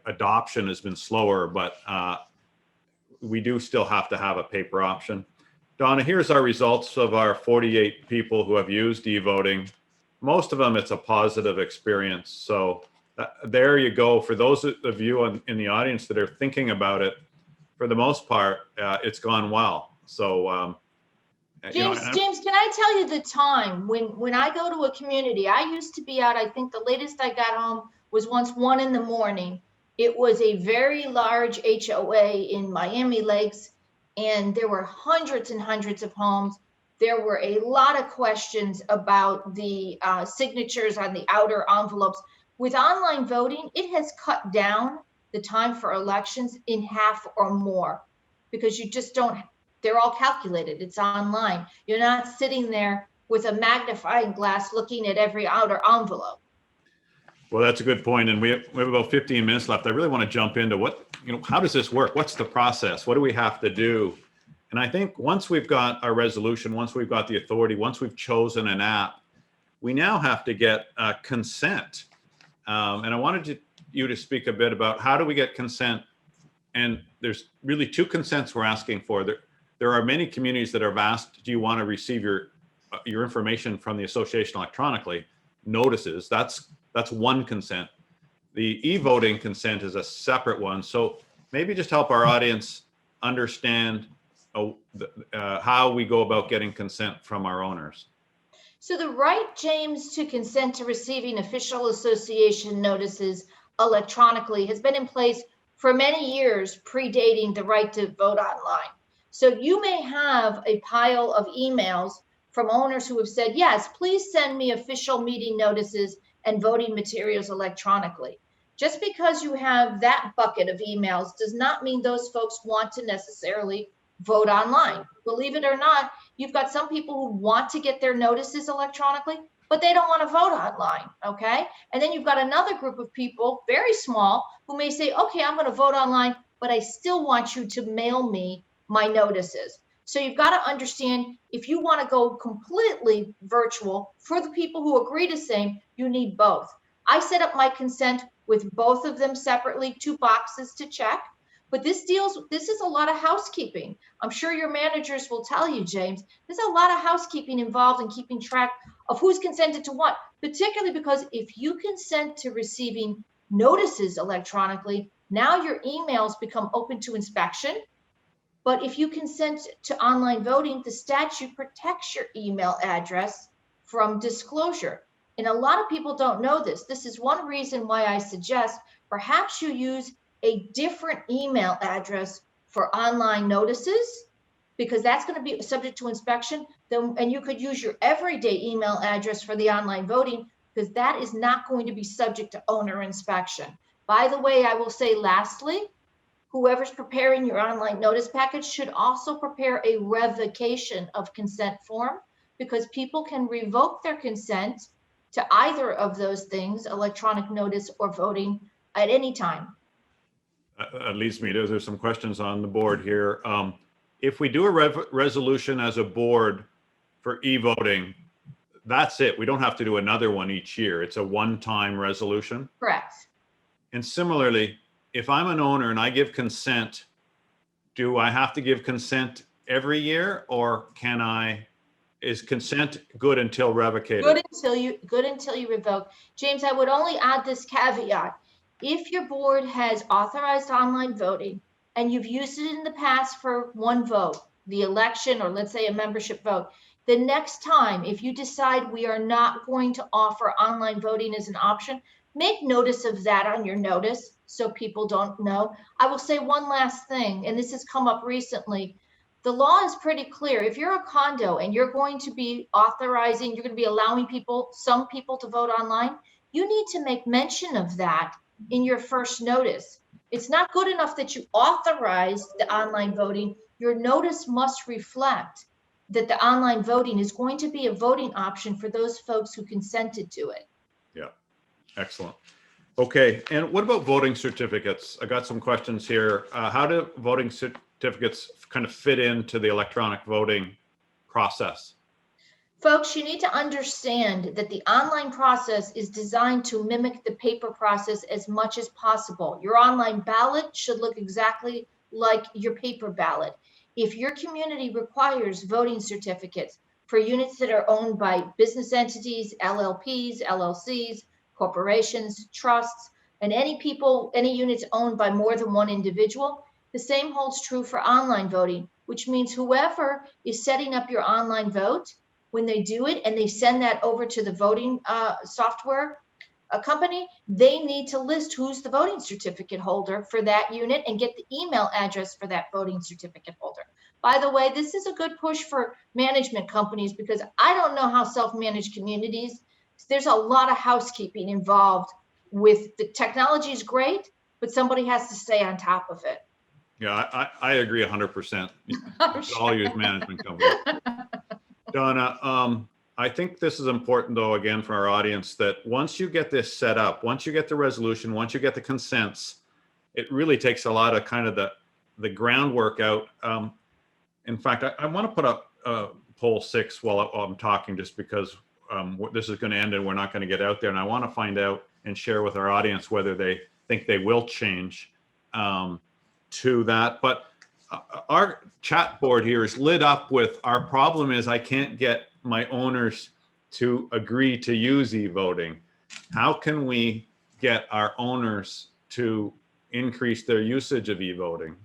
adoption has been slower, but we do still have to have a paper option. Donna, here's our results of our 48 people who have used e-voting. Most of them, it's a positive experience. So there you go. For those of you in the audience that are thinking about it, for the most part, it's gone well. So, James, can I tell you the time when I go to a community? I used to be out, I think the latest I got home was once 1 a.m. It was a very large HOA in Miami Lakes, and there were hundreds and hundreds of homes. There were a lot of questions about the signatures on the outer envelopes. With online voting, it has cut down the time for elections in half or more, because you just don't, they're all calculated. It's online. You're not sitting there with a magnifying glass looking at every outer envelope. Well, that's a good point. And we have about 15 minutes left. I really want to jump into how does this work? What's the process? What do we have to do? And I think once we've got our resolution, once we've got the authority, once we've chosen an app, we now have to get consent. And I wanted you to speak a bit about how do we get consent? And there's really 2 consents we're asking for. There are many communities that have asked, do you want to receive your information from the association electronically? Notices, that's one consent. The e-voting consent is a separate one. So maybe just help our audience understand how we go about getting consent from our owners. So the right, James, to consent to receiving official association notices electronically has been in place for many years, predating the right to vote online. So you may have a pile of emails from owners who have said, yes, please send me official meeting notices and voting materials electronically. Just because you have that bucket of emails does not mean those folks want to necessarily vote online. Believe it or not, you've got some people who want to get their notices electronically, but they don't want to vote online, okay? And then you've got another group of people, very small, who may say, okay, I'm going to vote online, but I still want you to mail me my notices. So you've got to understand, if you want to go completely virtual, for the people who agree to same, you need both. I set up my consent with both of them separately, 2 boxes to check. But this is a lot of housekeeping. I'm sure your managers will tell you, James, there's a lot of housekeeping involved in keeping track of who's consented to what, particularly because if you consent to receiving notices electronically, now your emails become open to inspection. But if you consent to online voting, the statute protects your email address from disclosure. And a lot of people don't know this. This is one reason why I suggest perhaps you use a different email address for online notices, because that's going to be subject to inspection. And you could use your everyday email address for the online voting, because that is not going to be subject to owner inspection. By the way, I will say lastly, whoever's preparing your online notice package should also prepare a revocation of consent form, because people can revoke their consent to either of those things, electronic notice or voting, at any time. That leads me to, there's some questions on the board here. If we do a resolution as a board for e-voting, that's it. We don't have to do another one each year. It's a one-time resolution. Correct. And similarly, if I'm an owner and I give consent, do I have to give consent every year, or is consent good until revocated? Good until you revoke. James, I would only add this caveat. If your board has authorized online voting and you've used it in the past for one vote, the election, or let's say a membership vote, the next time, if you decide we are not going to offer online voting as an option, make notice of that on your notice so people don't know. I will say one last thing, and this has come up recently. The law is pretty clear. If you're a condo and you're going to be authorizing, you're going to be allowing some people to vote online, you need to make mention of that in your first notice. It's not good enough that you authorize the online voting. Your notice must reflect that the online voting is going to be a voting option for those folks who consented to it. Yeah, excellent. Okay, and what about voting certificates? I got some questions here. How do voting certificates kind of fit into the electronic voting process? Folks, you need to understand that the online process is designed to mimic the paper process as much as possible. Your online ballot should look exactly like your paper ballot. If your community requires voting certificates for units that are owned by business entities, LLPs, LLCs, corporations, trusts, and any units owned by more than one individual, the same holds true for online voting, which means whoever is setting up your online vote, when they do it and they send that over to the voting software company, they need to list who's the voting certificate holder for that unit and get the email address for that voting certificate holder. By the way, this is a good push for management companies, because I don't know how self-managed communities, there's a lot of housekeeping involved with the technology is great, but somebody has to stay on top of it. Yeah, I agree 100%. All use management companies. Donna, I think this is important, though, again, for our audience, that once you get this set up, once you get the resolution, once you get the consents, it really takes a lot of kind of the groundwork out. In fact, I want to put up poll 6 while I'm talking, just because this is going to end and we're not going to get out there. And I want to find out and share with our audience whether they think they will change to that. But our chat board here is lit up with, our problem is I can't get my owners to agree to use e-voting. How can we get our owners to increase their usage of e-voting?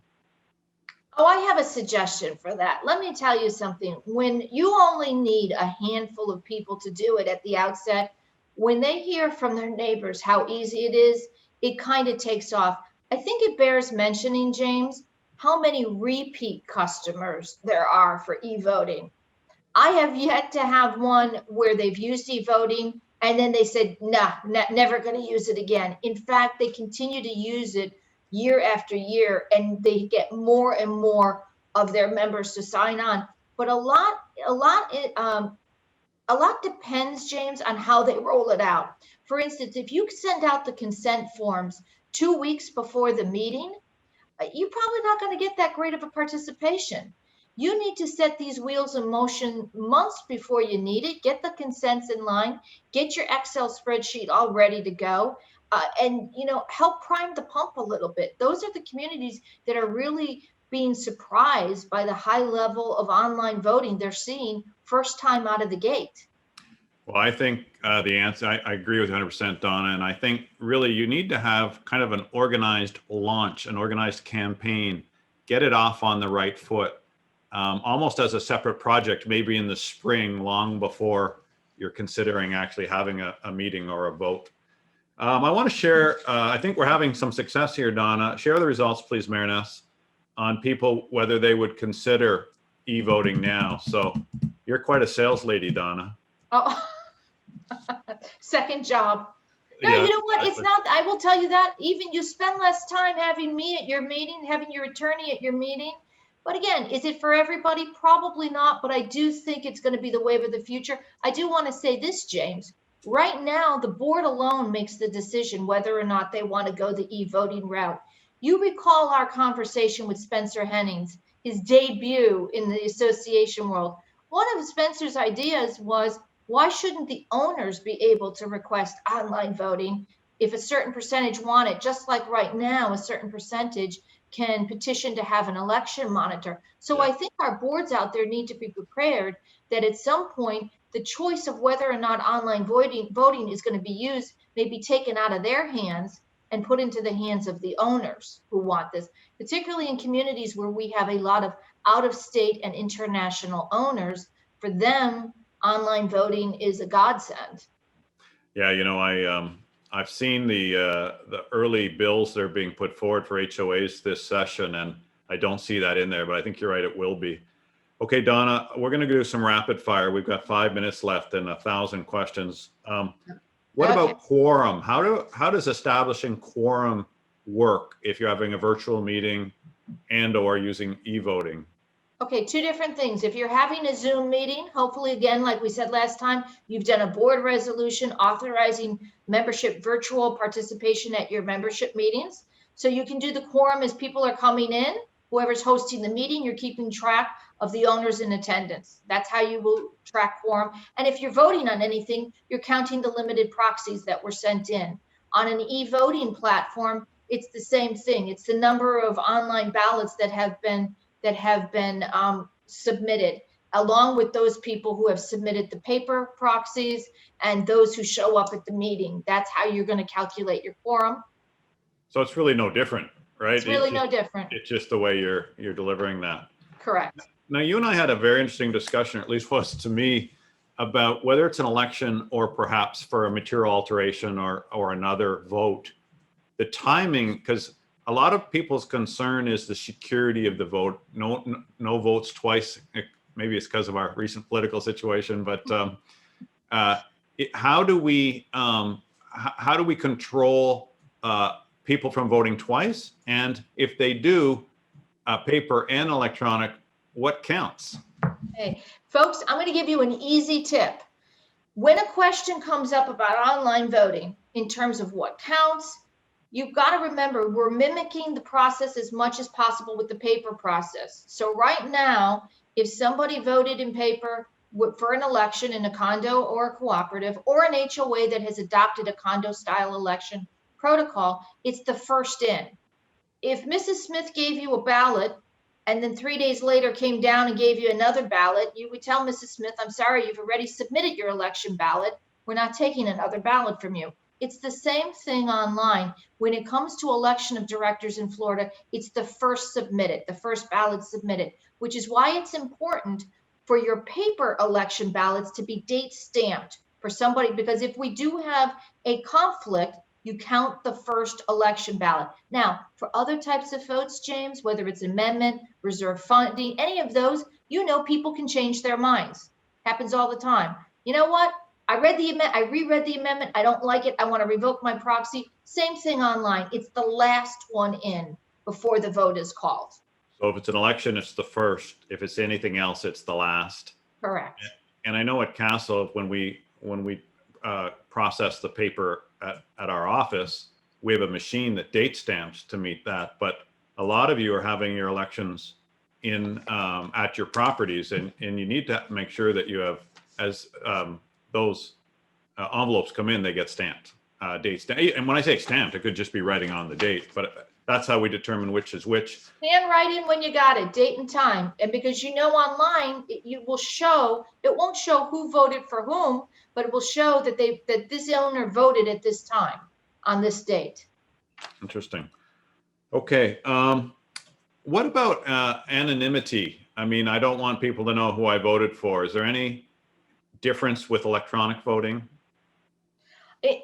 Oh, I have a suggestion for that. Let me tell you something. When you only need a handful of people to do it at the outset, when they hear from their neighbors how easy it is, it kind of takes off. I think it bears mentioning, James, how many repeat customers there are for e-voting. I have yet to have one where they've used e-voting and then they said, nah, never going to use it again. In fact, they continue to use it year after year, and they get more and more of their members to sign on. But a lot A lot depends, James, on how they roll it out. For instance, if you send out the consent forms 2 weeks before the meeting, you're probably not going to get that great of a participation. You need to set these wheels in motion months before you need it. Get the consents in line, get your Excel spreadsheet all ready to go, and help prime the pump a little bit. Those are the communities that are really being surprised by the high level of online voting they're seeing first time out of the gate. Well, I think the answer, I agree with you 100%, Donna. And I think really you need to have kind of an organized launch, an organized campaign, get it off on the right foot, almost as a separate project, maybe in the spring, long before you're considering actually having a meeting or a vote. I want to share, I think we're having some success here, Donna. Share the results, please, Mariness, on people, whether they would consider e-voting now. So you're quite a sales lady, Donna. Oh, second job. No, Yeah, you know what? It's exactly. not, I will tell you that. Even you spend less time having me at your meeting, having your attorney at your meeting. But again, is it for everybody? Probably not, but I do think it's going to be the wave of the future. I do want to say this, James. Right now, the board alone makes the decision whether or not they want to go the e-voting route. You recall our conversation with Spencer Hennings, his debut in the association world. One of Spencer's ideas was, why shouldn't the owners be able to request online voting if a certain percentage want it? Just like right now, a certain percentage can petition to have an election monitor. So Yeah. I think our boards out there need to be prepared that at some point, the choice of whether or not online voting is going to be used may be taken out of their hands and put into the hands of the owners who want this, particularly in communities where we have a lot of out-of-state and international owners. For them, online voting is a godsend. Yeah, I've seen the early bills that are being put forward for HOAs this session, and I don't see that in there, but I think you're right, it will be. Okay, Donna, we're going to do some rapid fire. We've got 5 minutes left and 1,000 questions. What Okay. about quorum? How does establishing quorum work if you're having a virtual meeting and or using e-voting? Okay, two different things. If you're having a Zoom meeting, hopefully, again, like we said last time, you've done a board resolution authorizing membership virtual participation at your membership meetings. So you can do the quorum as people are coming in. Whoever's hosting the meeting, you're keeping track of the owners in attendance. That's how you will track quorum. And if you're voting on anything, you're counting the limited proxies that were sent in. On an e-voting platform, it's the same thing. It's the number of online ballots that have been submitted, along with those people who have submitted the paper proxies and those who show up at the meeting. That's how you're going to calculate your quorum. So it's really no different, right? It's really no different. It's just the way you're delivering that. Correct. Now, you and I had a very interesting discussion, or at least was to me, about whether it's an election or perhaps for a material alteration or another vote. The timing, because a lot of people's concern is the security of the vote. No votes twice. Maybe it's because of our recent political situation, but how do we control people from voting twice? And if they do, paper and electronic, what counts? Hey, folks, I'm going to give you an easy tip. When a question comes up about online voting in terms of what counts, you've got to remember we're mimicking the process as much as possible with the paper process. So right now, if somebody voted in paper for an election in a condo or a cooperative or an HOA that has adopted a condo style election protocol, it's the first in. If Mrs. Smith gave you a ballot and then 3 days later came down and gave you another ballot, you would tell Mrs. Smith, I'm sorry, you've already submitted your election ballot. We're not taking another ballot from you. It's the same thing online. When it comes to election of directors in Florida, it's the first submitted, the first ballot submitted, which is why it's important for your paper election ballots to be date stamped for somebody, because if we do have a conflict, you count the first election ballot. Now, for other types of votes, James, whether it's amendment, reserve funding, any of those, people can change their minds. Happens all the time. You know what? I reread the amendment. I don't like it. I want to revoke my proxy. Same thing online. It's the last one in before the vote is called. So if it's an election, it's the first. If it's anything else, it's the last. Correct. And I know at Castle, when we process the paper at our office, we have a machine that date stamps to meet that. But a lot of you are having your elections in at your properties, and you need to make sure that you have, as those envelopes come in, they get stamped, date stamped. And when I say stamped, it could just be writing on the date, but that's how we determine which is which. Handwrite in when you got it, date and time. And because online, it won't show who voted for whom, but it will show that that this owner voted at this time on this date. Interesting. Okay. What about anonymity? I mean, I don't want people to know who I voted for. Is there any difference with electronic voting?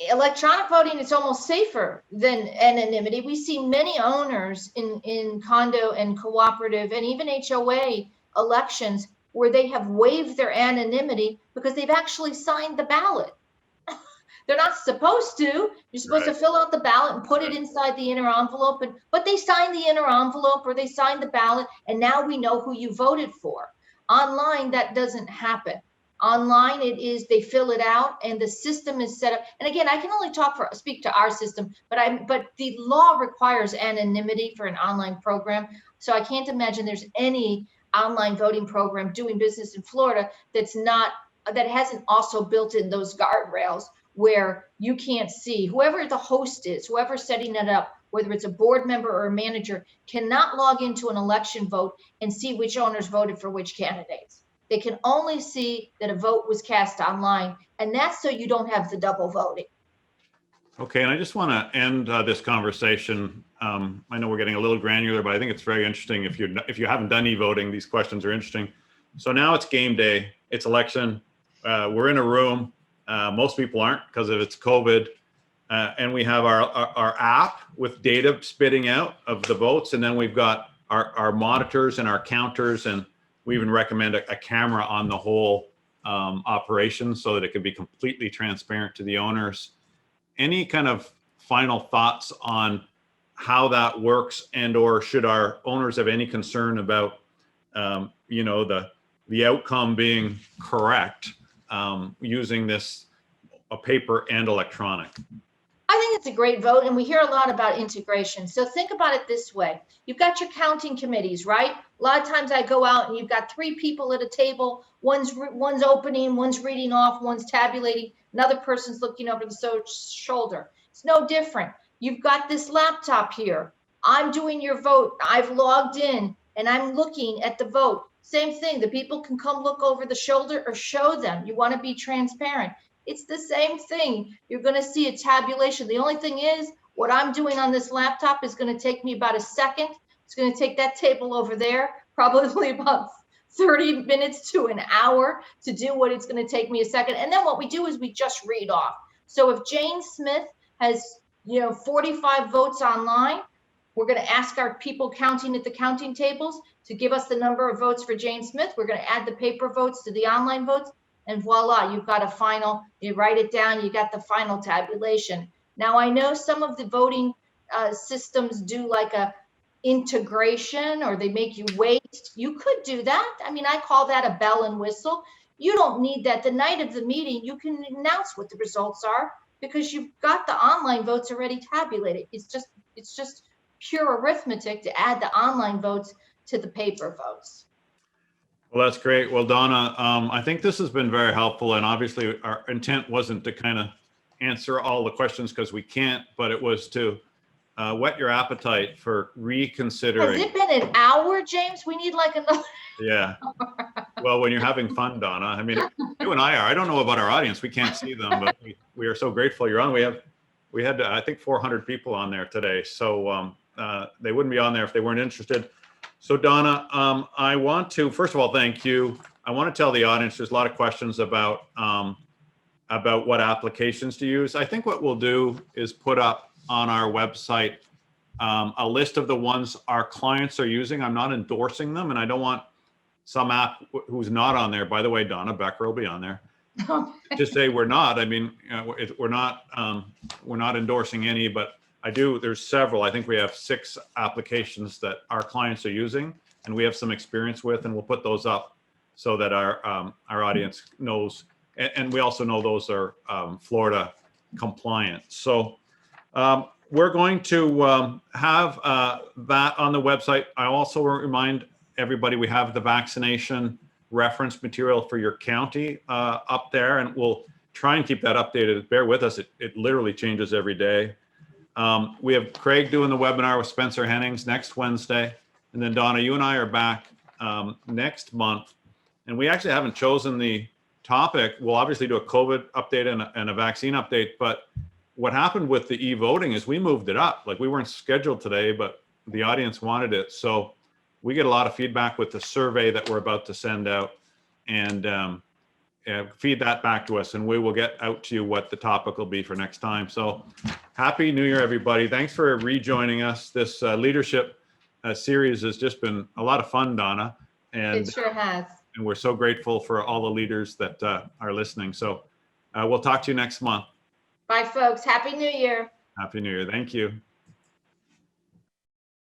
Electronic voting is almost safer than anonymity. We see many owners in condo and cooperative and even HOA elections where they have waived their anonymity because they've actually signed the ballot. They're not supposed to. You're supposed to fill out the ballot and put it inside the inner envelope, but they signed the inner envelope or they signed the ballot, and now we know who you voted for. Online, that doesn't happen. Online, it is they fill it out and the system is set up. And again, I can only speak to our system, but the law requires anonymity for an online program. So I can't imagine there's any online voting program doing business in Florida that hasn't also built in those guardrails where you can't see whoever the host is, whoever's setting it up, whether it's a board member or a manager, cannot log into an election vote and see which owners voted for which candidates. They can only see that a vote was cast online, and that's so you don't have the double voting. Okay, and I just want to end this conversation. I know we're getting a little granular, but I think it's very interesting. If you haven't done e-voting, these questions are interesting. So now it's game day. It's election. We're in a room. Most people aren't because of it's COVID, and we have our app with data spitting out of the votes, and then we've got our monitors and our counters, and we even recommend a camera on the whole operation so that it can be completely transparent to the owners. Any kind of final thoughts on how that works, and or should our owners have any concern about the outcome being correct using this a paper and electronic? I think it's a great vote, and we hear a lot about integration. So think about it this way. You've got your counting committees, right? A lot of times I go out and you've got 3 people at a table. One's opening, one's reading off, one's tabulating, another person's looking over the shoulder. It's no different. You've got this laptop here. I'm doing your vote. I've logged in and I'm looking at the vote. Same thing. The people can come look over the shoulder or show them. You want to be transparent. It's the same thing. You're going to see a tabulation. The only thing is, what I'm doing on this laptop is going to take me about a second. It's going to take that table over there probably about 30 minutes to an hour to do what it's going to take me a second. And then what we do is we just read off. So if Jane Smith has 45 votes online, we're going to ask our people counting at the counting tables to give us the number of votes for Jane Smith. We're going to add the paper votes to the online votes. And voila, you've got a final, you write it down, you got the final tabulation. Now, I know some of the voting systems do like a integration, or they make you wait. You could do that. I mean, I call that a bell and whistle. You don't need that. The night of the meeting, you can announce what the results are because you've got the online votes already tabulated. It's just pure arithmetic to add the online votes to the paper votes. Well, that's great. Well, Donna, I think this has been very helpful, and obviously our intent wasn't to kind of answer all the questions because we can't, but it was to whet your appetite for reconsidering. Has it been an hour, James? We need like another. Yeah. Well, when you're having fun, Donna, I mean, you and I are. I don't know about our audience. We can't see them, but we are so grateful you're on. We had I think 400 people on there today, so they wouldn't be on there if they weren't interested. So Donna, I want to, first of all, thank you. I want to tell the audience there's a lot of questions about what applications to use. I think what we'll do is put up on our website a list of the ones our clients are using. I'm not endorsing them, and I don't want some app who's not on there. By the way, Donna Becker will be on there. Just say we're not. I mean, we're not endorsing any, but there's several. I think we have 6 applications that our clients are using and we have some experience with, and we'll put those up so that our audience knows, and we also know those are Florida compliant. So we're going to have that on the website. I also remind everybody we have the vaccination reference material for your county up there, and we'll try and keep that updated. Bear with us, it literally changes every day. We have Craig doing the webinar with Spencer Hennings next Wednesday. And then Donna, you and I are back next month. And we actually haven't chosen the topic. We'll obviously do a COVID update and a vaccine update. But what happened with the e-voting is we moved it up. Like, we weren't scheduled today, but the audience wanted it. So we get a lot of feedback with the survey that we're about to send out, and feed that back to us, and we will get out to you what the topic will be for next time. So happy New Year, everybody. Thanks for rejoining us. This leadership series has just been a lot of fun, Donna. And It sure has. And we're so grateful for all the leaders that are listening. So we'll talk to you next month. Bye, folks. Happy New Year. Happy New Year. Thank you.